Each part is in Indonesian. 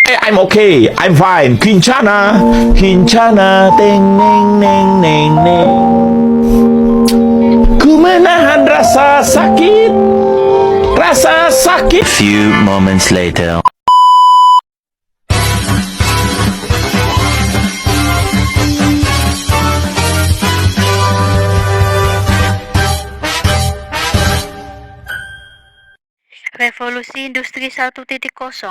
I'm okay. I'm fine. Kincana. Kincana. Teng neng neng neng neng. Ku menahan rasa sakit. Rasa sakit. Few moments later. Revolusi Industri 1.0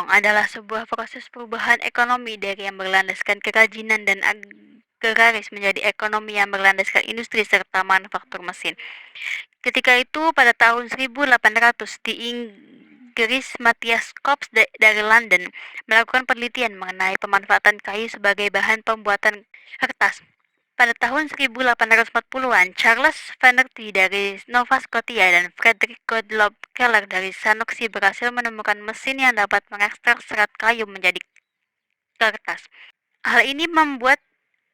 adalah sebuah proses perubahan ekonomi dari yang berlandaskan kerajinan dan agraris menjadi ekonomi yang berlandaskan industri serta manufaktur mesin. Ketika itu pada tahun 1800 di Inggris, Matthias Corps dari London melakukan penelitian mengenai pemanfaatan kayu sebagai bahan pembuatan kertas. Pada tahun 1840-an, Charles Vanerty dari Nova Scotia dan Frederick Gottlob Keller dari Sanoksi berhasil menemukan mesin yang dapat mengekstrak serat kayu menjadi kertas. Hal ini membuat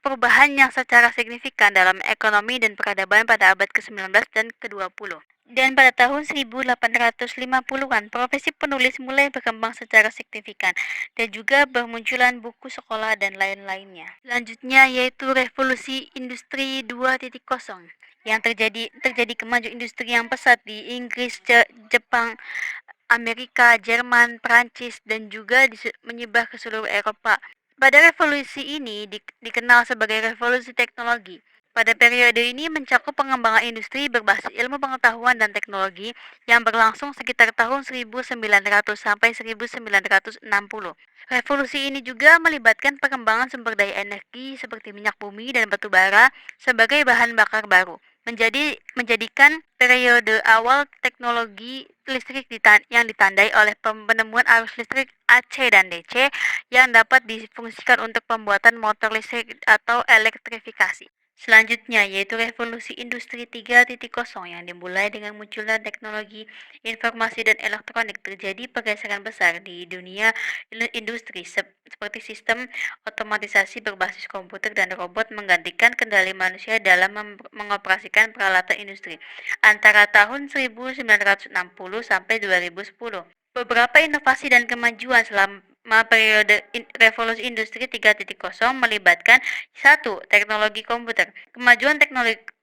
perubahan yang secara signifikan dalam ekonomi dan peradaban pada abad ke-19 dan ke-20. Dan pada tahun 1850-an, profesi penulis mulai berkembang secara signifikan dan juga bermunculan buku sekolah dan lain-lainnya. Selanjutnya yaitu revolusi industri 2.0 yang terjadi kemajuan industri yang pesat di Inggris, Jepang, Amerika, Jerman, Prancis, dan juga menyebar ke seluruh Eropa. Pada revolusi ini dikenal sebagai revolusi teknologi. Pada periode ini mencakup pengembangan industri berbasis ilmu pengetahuan dan teknologi yang berlangsung sekitar tahun 1900 sampai 1960. Revolusi ini juga melibatkan pengembangan sumber daya energi seperti minyak bumi dan batu bara sebagai bahan bakar baru, menjadikan periode awal teknologi listrik yang ditandai oleh penemuan arus listrik AC dan DC yang dapat difungsikan untuk pembuatan motor listrik atau elektrifikasi. Selanjutnya yaitu revolusi industri 3.0 yang dimulai dengan munculnya teknologi informasi dan elektronik. Terjadi pergeseran besar di dunia industri seperti sistem otomatisasi berbasis komputer dan robot menggantikan kendali manusia dalam mengoperasikan peralatan industri antara tahun 1960 sampai 2010. Beberapa inovasi dan kemajuan selama periode revolusi industri 3.0 melibatkan 1. Teknologi komputer. Kemajuan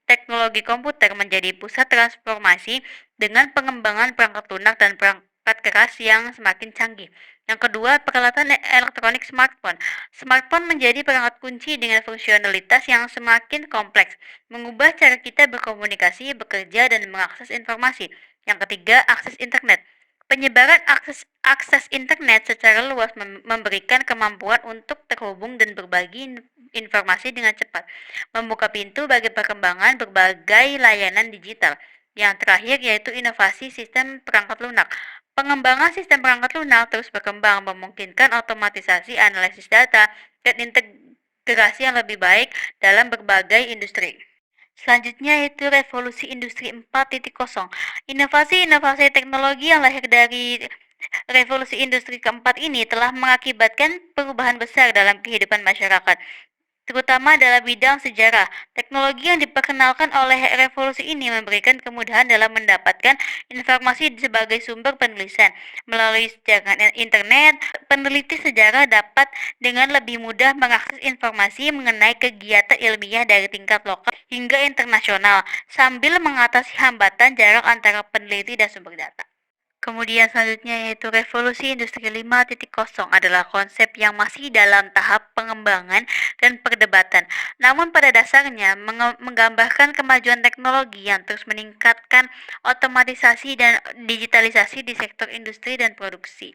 teknologi komputer menjadi pusat transformasi dengan pengembangan perangkat lunak dan perangkat keras yang semakin canggih. Yang kedua, peralatan elektronik smartphone. Smartphone menjadi perangkat kunci dengan fungsionalitas yang semakin kompleks, mengubah cara kita berkomunikasi, bekerja, dan mengakses informasi. Yang ketiga, akses internet. Penyebaran akses internet secara luas memberikan kemampuan untuk terhubung dan berbagi informasi dengan cepat, membuka pintu bagi perkembangan berbagai layanan digital. Yang terakhir yaitu inovasi sistem perangkat lunak. Pengembangan sistem perangkat lunak terus berkembang, memungkinkan otomatisasi analisis data dan integrasi yang lebih baik dalam berbagai industri. Selanjutnya yaitu revolusi industri 4.0. Inovasi-inovasi teknologi yang lahir dari revolusi industri keempat ini telah mengakibatkan perubahan besar dalam kehidupan masyarakat, terutama dalam bidang sejarah. Teknologi yang diperkenalkan oleh revolusi ini memberikan kemudahan dalam mendapatkan informasi sebagai sumber penulisan. Melalui jaringan internet, peneliti sejarah dapat dengan lebih mudah mengakses informasi mengenai kegiatan ilmiah dari tingkat lokal hingga internasional, sambil mengatasi hambatan jarak antara peneliti dan sumber data. Kemudian selanjutnya yaitu revolusi industri 5.0 adalah konsep yang masih dalam tahap pengembangan dan perdebatan. Namun pada dasarnya menggambarkan kemajuan teknologi yang terus meningkatkan otomatisasi dan digitalisasi di sektor industri dan produksi.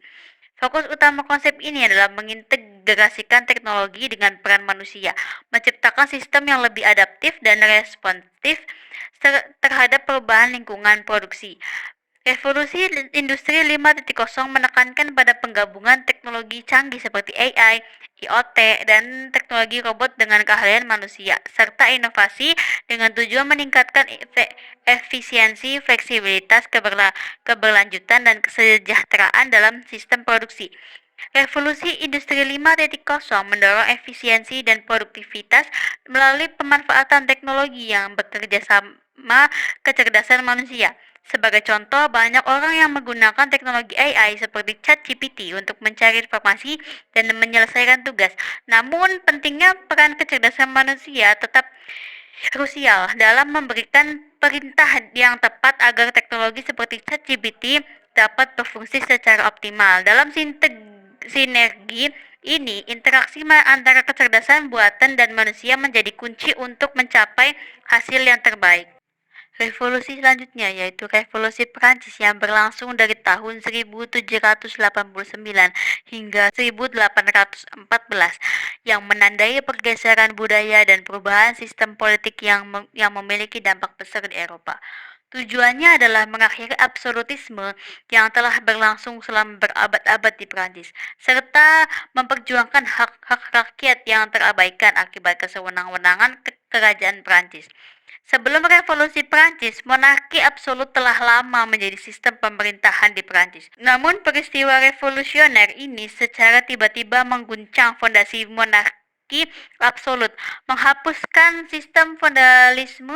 Fokus utama konsep ini adalah mengintegrasikan teknologi dengan peran manusia, menciptakan sistem yang lebih adaptif dan responsif terhadap perubahan lingkungan produksi. Revolusi industri 5.0 menekankan pada penggabungan teknologi canggih seperti AI, IoT, dan teknologi robot dengan keahlian manusia, serta inovasi dengan tujuan meningkatkan efisiensi, fleksibilitas, keberlanjutan, dan kesejahteraan dalam sistem produksi. Revolusi industri 5.0 mendorong efisiensi dan produktivitas melalui pemanfaatan teknologi yang bekerja sama kecerdasan manusia, Sebagai contoh, banyak orang yang menggunakan teknologi AI seperti ChatGPT untuk mencari informasi dan menyelesaikan tugas. Namun, pentingnya peran kecerdasan manusia tetap krusial dalam memberikan perintah yang tepat agar teknologi seperti ChatGPT dapat berfungsi secara optimal. Dalam sinergi ini, interaksi antara kecerdasan buatan dan manusia menjadi kunci untuk mencapai hasil yang terbaik. Revolusi selanjutnya yaitu Revolusi Prancis yang berlangsung dari tahun 1789 hingga 1814 yang menandai pergeseran budaya dan perubahan sistem politik yang memiliki dampak besar di Eropa. Tujuannya adalah mengakhiri absolutisme yang telah berlangsung selama berabad-abad di Prancis, serta memperjuangkan hak-hak rakyat yang terabaikan akibat kesewenang-wenangan kerajaan Prancis. Sebelum Revolusi Prancis, monarki absolut telah lama menjadi sistem pemerintahan di Prancis. Namun peristiwa revolusioner ini secara tiba-tiba mengguncang fondasi monarki absolut, menghapuskan sistem feodalisme,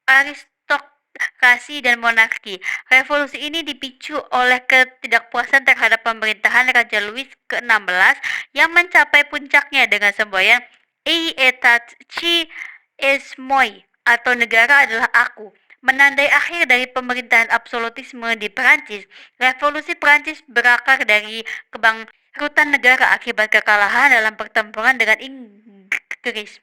aristokrasi dan monarki. Revolusi ini dipicu oleh ketidakpuasan terhadap pemerintahan Raja Louis ke-16 yang mencapai puncaknya dengan semboyan "Et état ci est moi" atau negara adalah aku, menandai akhir dari pemerintahan absolutisme di Perancis. Revolusi Perancis berakar dari kebangkrutan negara akibat kekalahan dalam pertempuran dengan Inggris.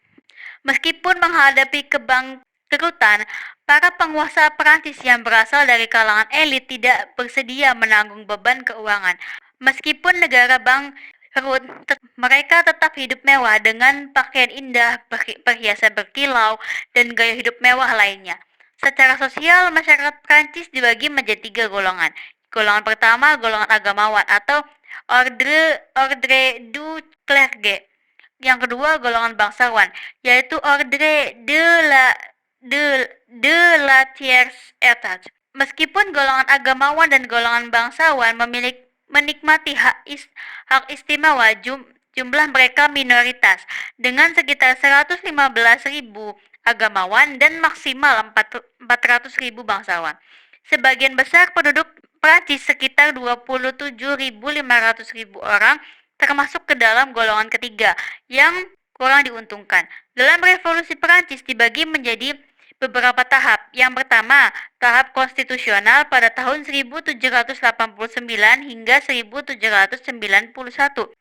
Meskipun menghadapi kebangkrutan, para penguasa Perancis yang berasal dari kalangan elit tidak bersedia menanggung beban keuangan. Meskipun negara bangkrut, mereka tetap hidup mewah dengan pakaian indah, perhiasan berkilau, dan gaya hidup mewah lainnya. Secara sosial, masyarakat Prancis dibagi menjadi 3 golongan. Golongan pertama, golongan agamawan atau ordre du clergé. Yang kedua, golongan bangsawan, yaitu ordre de la tiers état. Meskipun golongan agamawan dan golongan bangsawan menikmati hak istimewa, jumlah mereka minoritas, dengan sekitar 115.000 agamawan dan maksimal 400.000 bangsawan. Sebagian besar penduduk Prancis, sekitar 27.500.000 orang, termasuk ke dalam golongan ketiga yang kurang diuntungkan. Dalam Revolusi Prancis dibagi menjadi beberapa tahap. Yang pertama, tahap konstitusional pada tahun 1789 hingga 1791.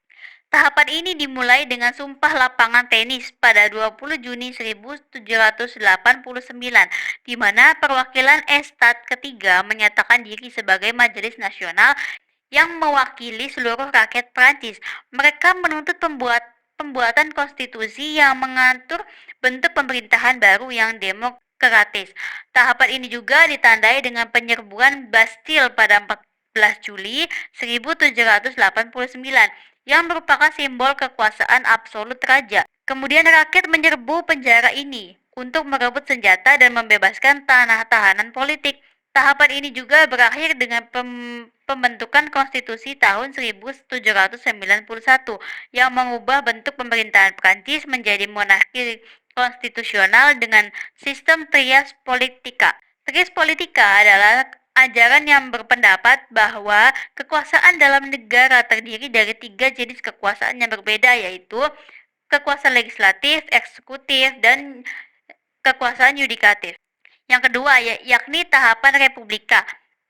Tahapan ini dimulai dengan Sumpah Lapangan Tenis pada 20 Juni 1789, di mana perwakilan Estat ketiga menyatakan diri sebagai Majelis Nasional yang mewakili seluruh rakyat Prancis. Mereka menuntut pembuatan konstitusi yang mengatur bentuk pemerintahan baru yang demokratis. Tahapan ini juga ditandai dengan penyerbuan Bastille pada 14 Juli 1789 yang merupakan simbol kekuasaan absolut raja. Kemudian rakyat menyerbu penjara ini untuk merebut senjata dan membebaskan tahanan politik. Tahapan ini juga berakhir dengan pembentukan konstitusi tahun 1791 yang mengubah bentuk pemerintahan Prancis menjadi monarki konstitusional dengan sistem trias politika. Trias politika adalah ajaran yang berpendapat bahwa kekuasaan dalam negara terdiri dari 3 jenis kekuasaan yang berbeda, yaitu kekuasaan legislatif, eksekutif, dan kekuasaan yudikatif. Yang kedua, yakni tahapan republika.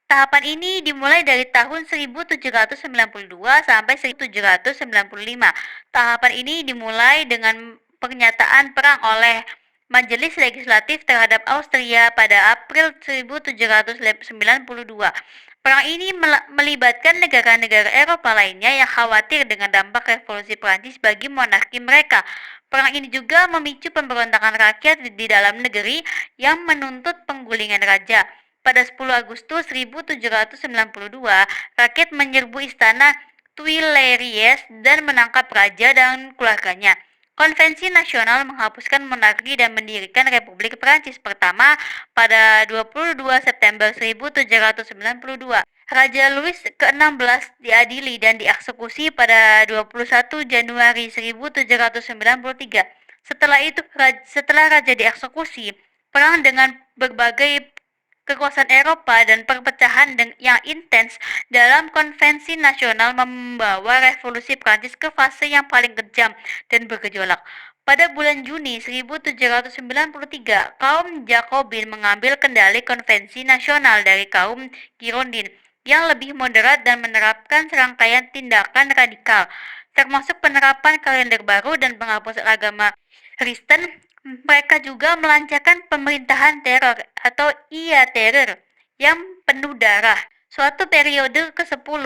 Tahapan ini dimulai dari tahun 1792 sampai 1795. Tahapan ini dimulai dengan pernyataan perang oleh Majelis Legislatif terhadap Austria pada April 1792. Perang ini melibatkan negara-negara Eropa lainnya yang khawatir dengan dampak revolusi Prancis bagi monarki mereka. Perang ini juga memicu pemberontakan rakyat di dalam negeri yang menuntut penggulingan raja. Pada 10 Agustus 1792, rakyat menyerbu istana Tuileries dan menangkap raja dan keluarganya. Konvensi Nasional menghapuskan monarki dan mendirikan Republik Prancis pertama pada 22 September 1792. Raja Louis ke-16 diadili dan dieksekusi pada 21 Januari 1793. Setelah raja dieksekusi, perang dengan berbagai kekuasaan Eropa dan perpecahan yang intens dalam konvensi nasional membawa revolusi Prancis ke fase yang paling kejam dan bergejolak. Pada bulan Juni 1793, kaum Jacobin mengambil kendali konvensi nasional dari kaum Girondin yang lebih moderat dan menerapkan serangkaian tindakan radikal, termasuk penerapan kalender baru dan penghapusan agama Kristen. Mereka juga melancarkan pemerintahan teror atau teror yang penuh darah. Suatu periode ke-10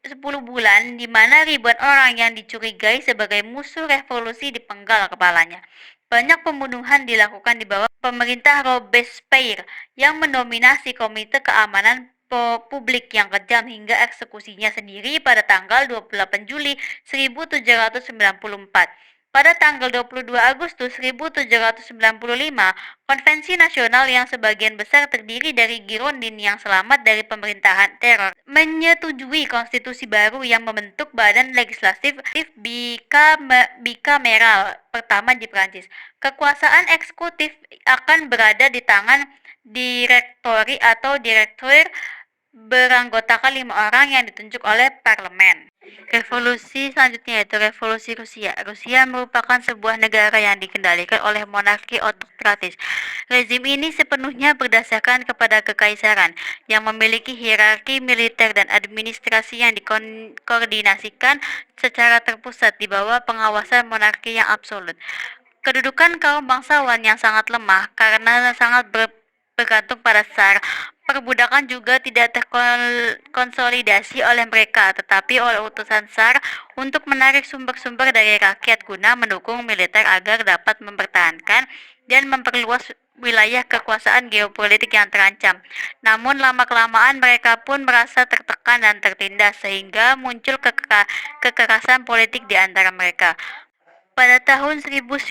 10 bulan di mana ribuan orang yang dicurigai sebagai musuh revolusi dipenggal kepalanya. Banyak pembunuhan dilakukan di bawah pemerintah Robespierre yang mendominasi Komite Keamanan Publik yang kejam hingga eksekusinya sendiri pada tanggal 28 Juli 1794. Pada tanggal 22 Agustus 1795, Konvensi Nasional yang sebagian besar terdiri dari Girondin yang selamat dari pemerintahan teror menyetujui konstitusi baru yang membentuk badan legislatif bikameral pertama di Prancis. Kekuasaan eksekutif akan berada di tangan direktori atau direktur beranggotakan 5 orang yang ditunjuk oleh parlemen. Revolusi selanjutnya yaitu Revolusi Rusia. Rusia merupakan sebuah negara yang dikendalikan oleh monarki otokratis. Rezim ini sepenuhnya berdasarkan kepada kekaisaran yang memiliki hierarki militer dan administrasi yang dikoordinasikan secara terpusat di bawah pengawasan monarki yang absolut. Kedudukan kaum bangsawan yang sangat lemah karena sangat bergantung pada Tsar. Perbudakan juga tidak terkonsolidasi oleh mereka, tetapi oleh utusan Tsar untuk menarik sumber-sumber dari rakyat guna mendukung militer agar dapat mempertahankan dan memperluas wilayah kekuasaan geopolitik yang terancam. Namun lama-kelamaan mereka pun merasa tertekan dan tertindas sehingga muncul kekerasan politik di antara mereka. Pada tahun 1905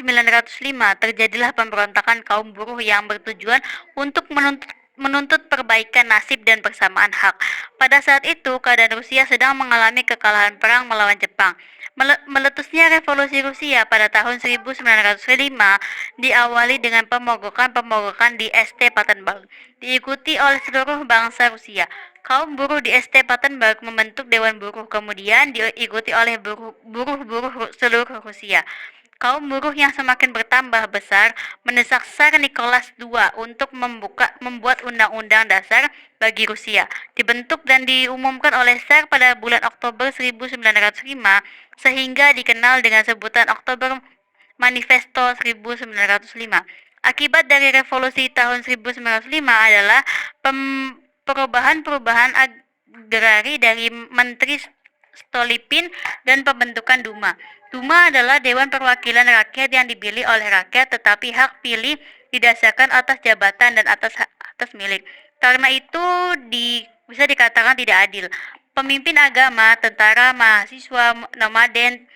terjadilah pemberontakan kaum buruh yang bertujuan untuk menuntut perbaikan nasib dan persamaan hak. Pada saat itu, keadaan Rusia sedang mengalami kekalahan perang melawan Jepang. Meletusnya revolusi Rusia pada tahun 1905 diawali dengan pemogokan di St. Petersburg, diikuti oleh seluruh bangsa Rusia. Kaum buruh di St. Petersburg membentuk Dewan Buruh, kemudian diikuti oleh buruh seluruh Rusia. Kaum buruh yang semakin bertambah besar mendesak Tsar Nicholas II untuk membuat undang-undang dasar bagi Rusia. Dibentuk dan diumumkan oleh Tsar pada bulan Oktober 1905 sehingga dikenal dengan sebutan Oktober Manifesto 1905. Akibat dari revolusi tahun 1905 adalah perubahan-perubahan agrari dari Menteri Stolypin dan pembentukan Duma. Duma adalah Dewan Perwakilan Rakyat yang dipilih oleh rakyat, tetapi hak pilih didasarkan atas jabatan dan atas milik. Karena itu bisa dikatakan tidak adil. Pemimpin agama, tentara, mahasiswa, nomaden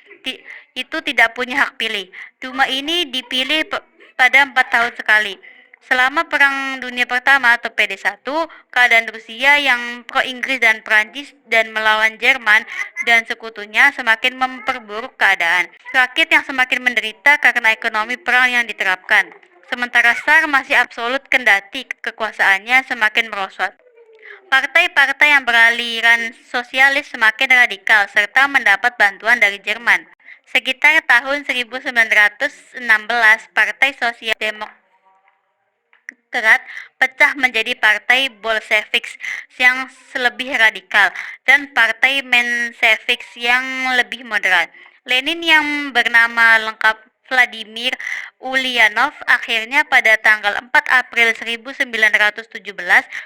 itu tidak punya hak pilih. Duma ini dipilih pada 4 tahun sekali. Selama Perang Dunia Pertama atau PD1, keadaan Rusia yang pro-Inggris dan Prancis dan melawan Jerman dan sekutunya semakin memperburuk keadaan. Rakyat yang semakin menderita karena ekonomi perang yang diterapkan. Sementara Tsar masih absolut kendati kekuasaannya semakin merosot. Partai-partai yang beraliran sosialis semakin radikal serta mendapat bantuan dari Jerman. Sekitar tahun 1916, Partai Sosial Demokrat pecah menjadi Partai Bolsheviks yang lebih radikal dan Partai Mensheviks yang lebih moderat. Lenin yang bernama lengkap Vladimir Ulyanov akhirnya pada tanggal 4 April 1917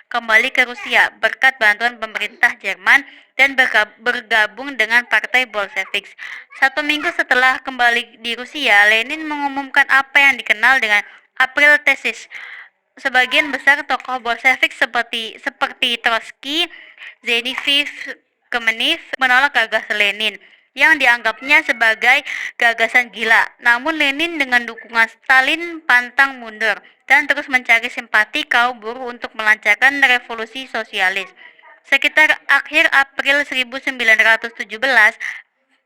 kembali ke Rusia berkat bantuan pemerintah Jerman dan bergabung dengan Partai Bolsheviks. 1 minggu setelah kembali di Rusia, Lenin mengumumkan apa yang dikenal dengan April Thesis. Sebagian besar tokoh Bolshevik seperti Trotsky, Zenifiv, Kamenev menolak gagasan Lenin yang dianggapnya sebagai gagasan gila. Namun Lenin dengan dukungan Stalin pantang mundur dan terus mencari simpati kaum buruh untuk melancarkan revolusi sosialis. Sekitar akhir April 1917,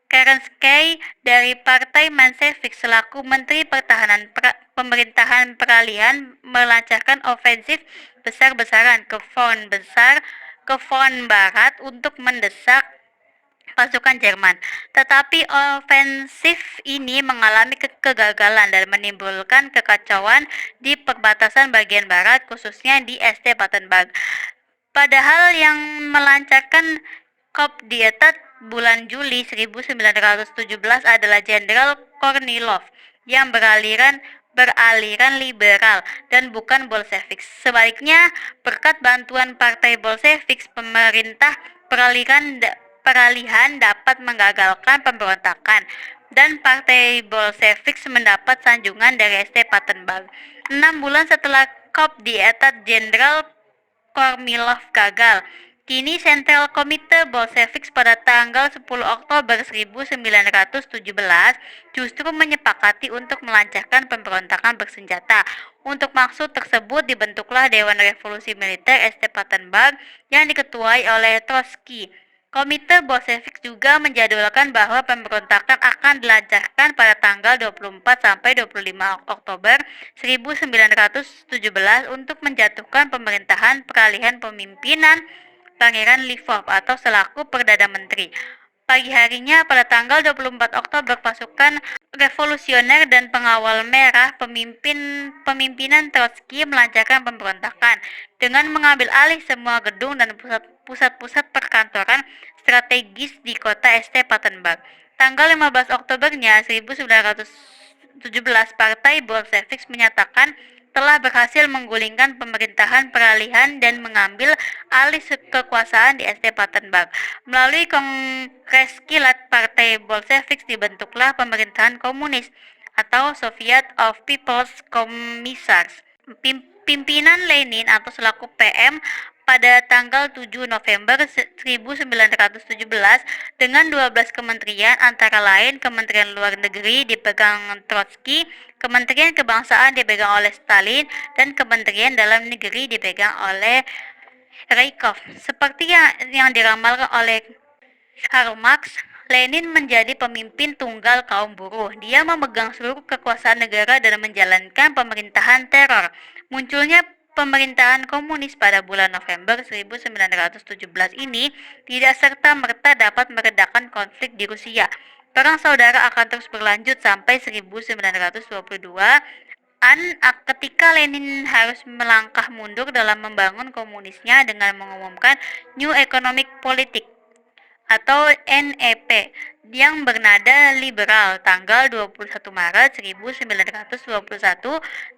Kerensky dari Partai Menshevik selaku Menteri Pertahanan pemerintahan peralihan melancarkan ofensif besar-besaran ke front besar ke front barat untuk mendesak pasukan Jerman. Tetapi ofensif ini mengalami kegagalan dan menimbulkan kekacauan di perbatasan bagian barat, khususnya di St. Petersburg. Padahal yang melancarkan Kop Dietat bulan Juli 1917 adalah Jenderal Kornilov yang beraliran liberal dan bukan Bolshevik. Sebaliknya, berkat bantuan Partai Bolshevik, pemerintah peralihan dapat menggagalkan pemberontakan dan Partai Bolshevik mendapat sanjungan dari St. Petersburg. 6 bulan setelah Kop Dietat, Jenderal Kornilov gagal. Kini Sentral Komite Bolshevik pada tanggal 10 Oktober 1917 justru menyepakati untuk melancarkan pemberontakan bersenjata. Untuk maksud tersebut dibentuklah Dewan Revolusi Militer St. Petersburg yang diketuai oleh Trotsky. Komite Bolshevik juga menjadwalkan bahwa pemberontakan akan dilancarkan pada tanggal 24 sampai 25 Oktober 1917 untuk menjatuhkan pemerintahan peralihan pemimpinan Pangeran Lvov atau selaku Perdana Menteri. Pagi harinya pada tanggal 24 Oktober pasukan revolusioner dan pengawal merah pemimpinan Trotsky melancarkan pemberontakan dengan mengambil alih semua gedung dan pusat-pusat perkantoran strategis di kota St. Petersburg. Tanggal 15 Oktobernya 1917 Partai Bolshevik menyatakan telah berhasil menggulingkan pemerintahan peralihan dan mengambil alih kekuasaan di St. Petersburg. Melalui Kongres Kilat Partai Bolshevik dibentuklah pemerintahan komunis atau Soviet of People's Commissars. Pimpinan Lenin atau selaku PM pada tanggal 7 November 1917 dengan 12 kementerian antara lain Kementerian Luar Negeri dipegang Trotsky, Kementerian Kebangsaan dipegang oleh Stalin, dan Kementerian Dalam Negeri dipegang oleh Rykov. Seperti yang diramalkan oleh Karl Marx, Lenin menjadi pemimpin tunggal kaum buruh. Dia memegang seluruh kekuasaan negara dan menjalankan pemerintahan teror. Munculnya pemerintahan komunis pada bulan November 1917 ini tidak serta-merta dapat meredakan konflik di Rusia. Perang saudara akan terus berlanjut sampai 1922 ketika Lenin harus melangkah mundur dalam membangun komunisnya dengan mengumumkan New Economic Politic atau NEP yang bernada liberal tanggal 21 Maret 1921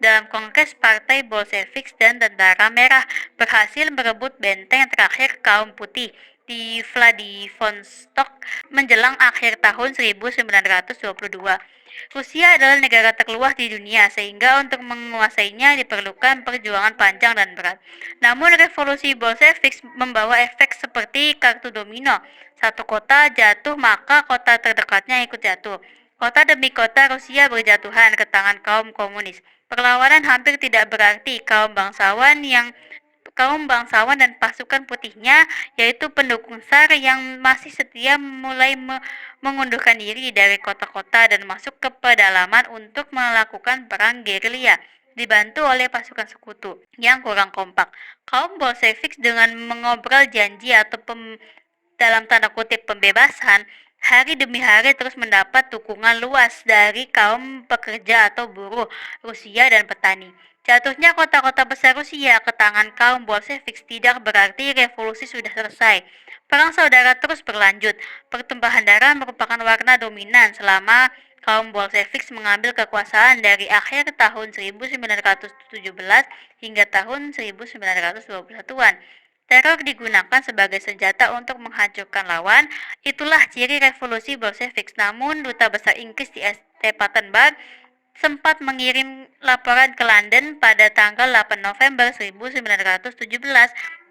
dalam Kongres Partai Bolshevik dan Tentara Merah berhasil merebut benteng terakhir kaum putih di Vladivostok menjelang akhir tahun 1922. Rusia adalah negara terluas di dunia sehingga untuk menguasainya diperlukan perjuangan panjang dan berat. Namun revolusi Bolshevik membawa efek seperti kartu domino. Satu kota jatuh maka kota terdekatnya ikut jatuh. Kota demi kota Rusia berjatuhan ke tangan kaum komunis. Perlawanan hampir tidak berarti. Kaum bangsawan dan pasukan putihnya, yaitu pendukung SAR yang masih setia, mulai mengundurkan diri dari kota-kota dan masuk ke pedalaman untuk melakukan perang gerilya, dibantu oleh pasukan sekutu yang kurang kompak. Kaum Bolshevik dengan mengobrol janji atau dalam tanda kutip pembebasan, hari demi hari terus mendapat dukungan luas dari kaum pekerja atau buruh Rusia dan petani. Jatuhnya kota-kota besar Rusia ke tangan kaum Bolshevik tidak berarti revolusi sudah selesai. Perang saudara terus berlanjut. Pertumpahan darah merupakan warna dominan selama kaum Bolshevik mengambil kekuasaan dari akhir tahun 1917 hingga tahun 1921-an. Teror digunakan sebagai senjata untuk menghancurkan lawan. Itulah ciri revolusi Bolshevik. Namun, Duta Besar Inggris di St. Petersburg sempat mengirim laporan ke London pada tanggal 8 November 1917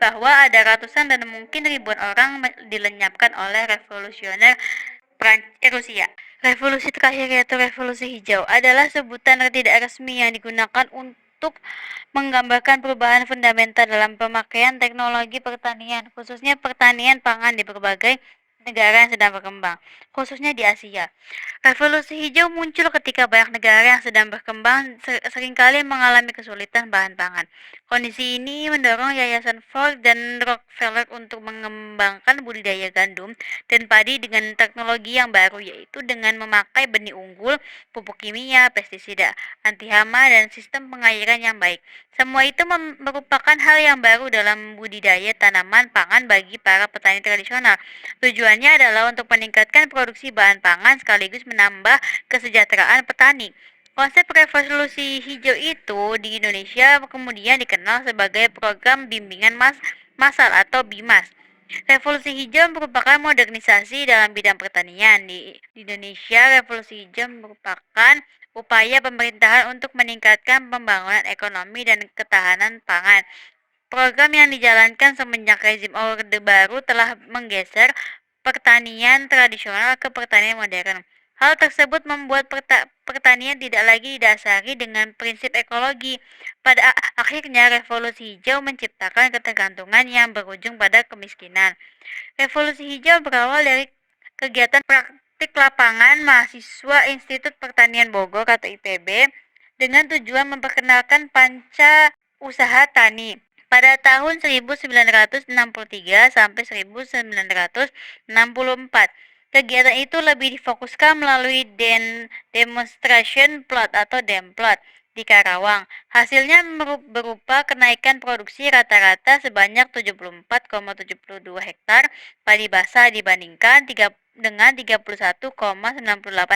bahwa ada ratusan dan mungkin ribuan orang dilenyapkan oleh revolusioner Rusia. Revolusi terakhir yaitu Revolusi Hijau adalah sebutan tidak resmi yang digunakan untuk menggambarkan perubahan fundamental dalam pemakaian teknologi pertanian, khususnya pertanian pangan di berbagai negara yang sedang berkembang, khususnya di Asia. Revolusi hijau muncul ketika banyak negara yang sedang berkembang seringkali mengalami kesulitan bahan pangan. Kondisi ini mendorong Yayasan Ford dan Rockefeller untuk mengembangkan budidaya gandum dan padi dengan teknologi yang baru, yaitu dengan memakai benih unggul, pupuk kimia, pestisida, anti hama, dan sistem pengairan yang baik. Semua itu merupakan hal yang baru dalam budidaya tanaman pangan bagi para petani tradisional. Tujuannya adalah untuk meningkatkan produksi bahan pangan sekaligus menambah kesejahteraan petani. Konsep revolusi hijau itu di Indonesia kemudian dikenal sebagai program bimbingan massal atau BIMAS. Revolusi hijau merupakan modernisasi dalam bidang pertanian. Di Indonesia, revolusi hijau merupakan upaya pemerintahan untuk meningkatkan pembangunan ekonomi dan ketahanan pangan. Program yang dijalankan semenjak rezim Orde Baru telah menggeser pertanian tradisional ke pertanian modern. Hal tersebut membuat pertanian tidak lagi didasari dengan prinsip ekologi. Pada akhirnya, revolusi hijau menciptakan ketergantungan yang berujung pada kemiskinan. Revolusi hijau berawal dari kegiatan praktik lapangan mahasiswa Institut Pertanian Bogor atau IPB dengan tujuan memperkenalkan panca usaha tani. Pada tahun 1963 sampai 1964, kegiatan itu lebih difokuskan melalui demonstration plot atau demplot di Karawang. Hasilnya berupa kenaikan produksi rata-rata sebanyak 74,72 hektar padi basah dibandingkan dengan 31,98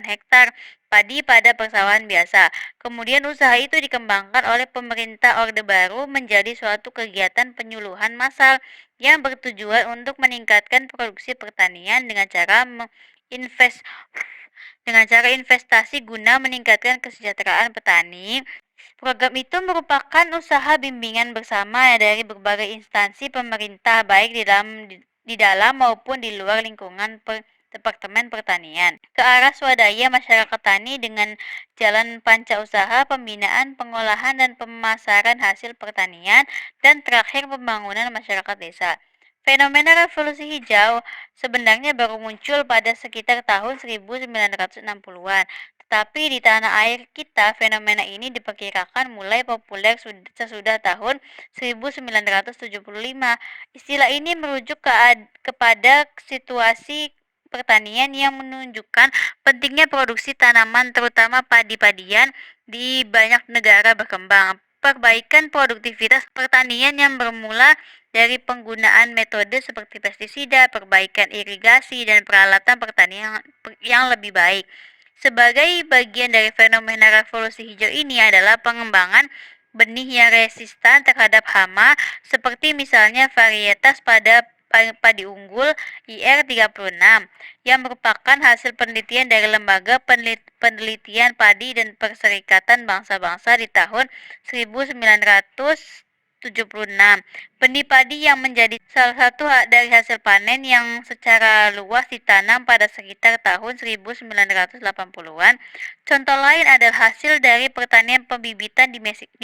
hektar padi pada persawahan biasa. Kemudian usaha itu dikembangkan oleh pemerintah Orde Baru menjadi suatu kegiatan penyuluhan massal yang bertujuan untuk meningkatkan produksi pertanian dengan cara investasi guna meningkatkan kesejahteraan petani. Program itu merupakan usaha bimbingan bersama dari berbagai instansi pemerintah baik di dalam maupun di luar lingkungan Departemen Pertanian ke arah swadaya masyarakat tani dengan jalan panca usaha, pembinaan, pengolahan, dan pemasaran hasil pertanian, dan terakhir pembangunan masyarakat desa. Fenomena revolusi hijau sebenarnya baru muncul pada sekitar tahun 1960-an, tetapi di tanah air kita fenomena ini diperkirakan mulai populer sesudah tahun 1975. Istilah ini merujuk kepada situasi pertanian yang menunjukkan pentingnya produksi tanaman terutama padi-padian di banyak negara berkembang. Perbaikan produktivitas pertanian yang bermula dari penggunaan metode seperti pestisida, perbaikan irigasi, dan peralatan pertanian yang lebih baik. Sebagai bagian dari fenomena revolusi hijau ini adalah pengembangan benih yang resistan terhadap hama seperti misalnya varietas padi unggul IR36 yang merupakan hasil penelitian dari Lembaga Penelitian Padi dan Perserikatan Bangsa-Bangsa di tahun 1976. Benih padi yang menjadi salah satu dari hasil panen yang secara luas ditanam pada sekitar tahun 1980-an. Contoh lain adalah hasil dari pertanian pembibitan di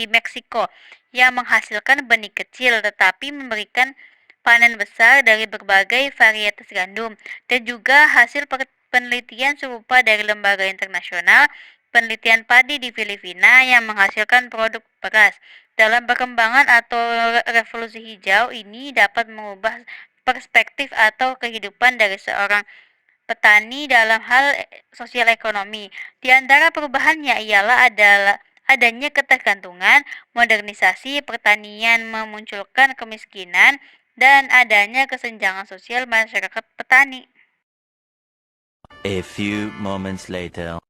Meksiko yang menghasilkan benih kecil tetapi memberikan panen besar dari berbagai varietas gandum, dan juga hasil penelitian serupa dari lembaga internasional penelitian padi di Filipina yang menghasilkan produk beras. Dalam perkembangan atau revolusi hijau ini dapat mengubah perspektif atau kehidupan dari seorang petani dalam hal sosial ekonomi. Di antara perubahannya adalah adanya ketergantungan, modernisasi pertanian memunculkan kemiskinan, dan adanya kesenjangan sosial masyarakat petani. A few moments later.